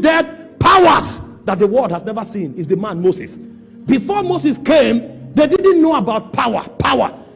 dead powers that the world has never seen is the man Moses. Before Moses came, they didn't know about power,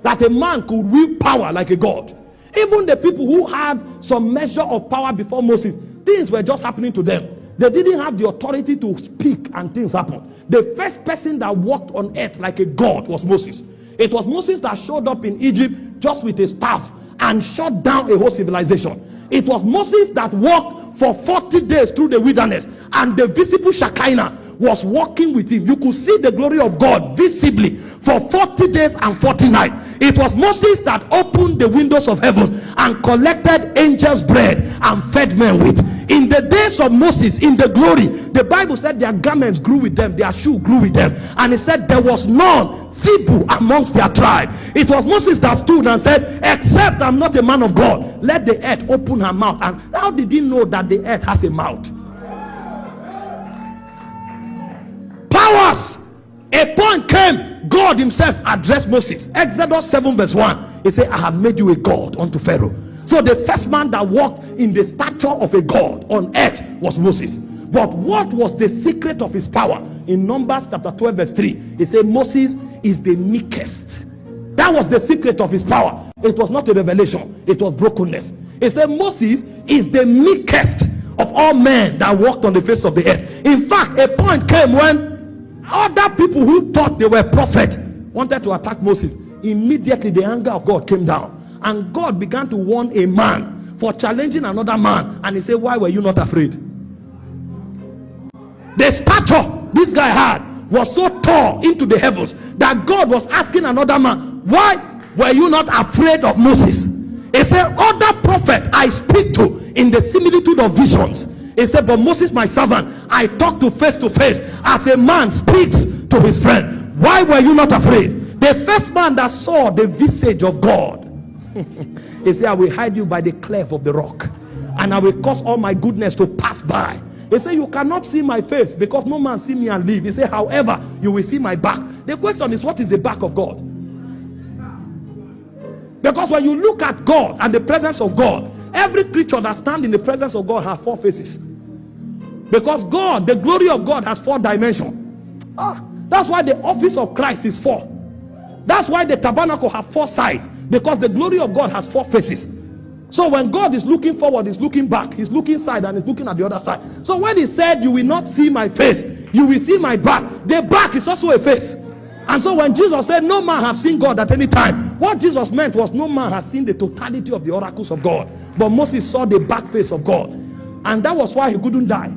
that a man could wield power like a god. Even the people who had some measure of power before Moses, things were just happening to them. They didn't have the authority to speak and things happened. The first person that walked on earth like a god was Moses. It was Moses that showed up in Egypt just with a staff and shut down a whole civilization. It was Moses that walked for 40 days through the wilderness, and the visible Shekinah was walking with him. You could see the glory of God visibly for 40 days and 40 nights. It was Moses that opened the windows of heaven and collected angels' bread and fed men with. In the days of Moses, in the glory, the Bible said their garments grew with them, their shoe grew with them, and it said there was none feeble amongst their tribe. It was Moses that stood and said, except I'm not a man of God, let the earth open her mouth. And how did he know that the earth has a mouth? Powers. A point came, God himself addressed Moses. Exodus 7 verse 1, he said, I have made you a god unto Pharaoh. So the first man that walked in the stature of a god on earth was Moses. But what was the secret of his power? In Numbers chapter 12 verse 3, he said Moses is the meekest. That was the secret of his power. It was not a revelation, it was brokenness. He said Moses is the meekest of all men that walked on the face of the earth. In fact, a point came when other people who thought they were prophets wanted to attack Moses. Immediately the anger of God came down, and God began to warn a man for challenging another man, and he said, why were you not afraid? The stature this guy had was so tall into the heavens that God was asking another man, why were you not afraid of Moses? He said, other prophet I speak to in the similitude of visions. He said, but Moses my servant I talk to face as a man speaks to his friend. Why were you not afraid? The first man that saw the visage of God, he said, I will hide you by the cleft of the rock, and I will cause all my goodness to pass by. He said, you cannot see my face because no man see me and live. He said, however, you will see my back. The question is, what is the back of God? Because when you look at God and the presence of God, every creature that stands in the presence of God has 4 faces. Because God, the glory of God, has 4 dimensions. That's why the office of Christ is 4. That's why the tabernacle has 4 sides, because the glory of God has 4 faces. So when God is looking forward, he's looking back, he's looking side, and he's looking at the other side. So when he said, you will not see my face, you will see my back, the back is also a face. And so when Jesus said no man has seen God at any time, what Jesus meant was no man has seen the totality of the oracles of God, but Moses saw the back face of God. And that was why he couldn't die.